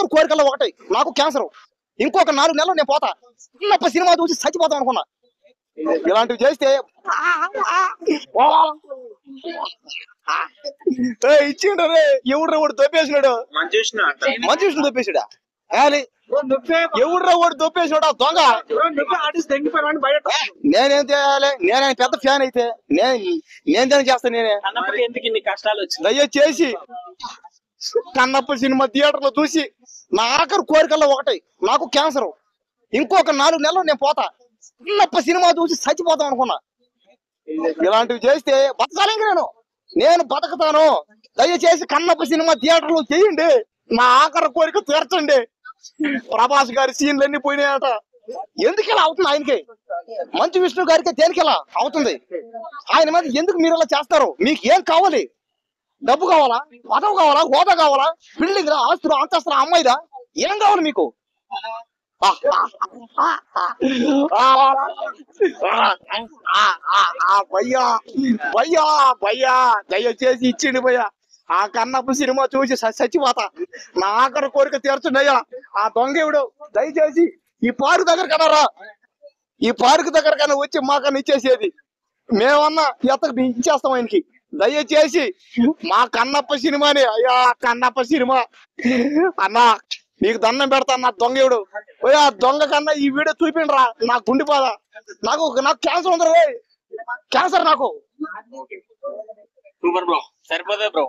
ఆఖరి కోరికల్లో ఒకటి, నాకు క్యాన్సర్. ఇంకొక 4 నెలలు నేను పోతా. చిన్నప్ప సినిమా చూసి చచ్చిపోతాం అనుకున్నా. ఇలాంటివి చేస్తే ఇచ్చిండ్రు రే. ఎవడ్రా వాడు దొప్పేసినాడు, మంచి దొప్పేసాడా? ఎవడ్రా వాడు దొప్పేసాడా దొంగ? నేనేం చేయాలి? నేనే పెద్ద ఫ్యాన్ అయితే నేను చేస్తాను. నేనే దయచేసి కన్నప్ప సినిమా థియేటర్ లో చూసి నా ఆఖరి కోరికల్లో ఒకటి, నాకు క్యాన్సర్. ఇంకొక 4 నెలలు నేను పోతా. చిన్నప్ప సినిమా చూసి చచ్చిపోతాం అనుకున్నా. ఇలాంటివి చేస్తే బతకాలి. నేను బతుకుతాను. దయచేసి కన్నప్ప సినిమా థియేటర్ లో చేయండి. నా ఆఖరి కోరిక తీర్చండి. ప్రభాస్ గారి సీన్లు అన్ని పోయినాయట. ఎందుకు ఇలా అవుతుంది ఆయనకి? మంచు విష్ణు గారికి దేనికి ఇలా అవుతుంది? ఆయన మీద ఎందుకు మీరు ఇలా చేస్తారు? మీకు ఏం కావాలి? డబ్బు కావాలా? పదవి కావాలా? హోదా కావాలా? బిల్డింగ్ రా, ఆస్తులు, అంతస్తులు, అమ్మాయిదా? ఏం కావాలి మీకు? భయ్యా భయ్యా భయ్యా దయచేసి ఇచ్చిండి భయ్యా. ఆ కన్నప్ప సినిమా చూసి చచ్చిపోతా. నా ఆఖరి కోరిక తీర్చండి అయ్యా. ఆ దొంగేవుడు దయచేసి ఈ పార్కు దగ్గర కదరా, ఈ పార్కు దగ్గర కన్నా వచ్చి మాకన్నా ఇచ్చేసేది. మేమన్నా ఇచ్చేస్తాం ఆయనకి. దయచేసి మా కన్నప్ప సినిమాని, అయ్యా కన్నప్ప సినిమా అన్నా నీకు దండం పెడతా. నా దొంగేవుడు ఆ దొంగ కన్నా ఈ వీడియో చూపిండ్రా. నాకు గుండిపోద. నాకు క్యాన్సర్ ఉందిరా. క్యాన్సర్ నాకు. సూపర్ బ్రో, సరిపోతే బ్రో.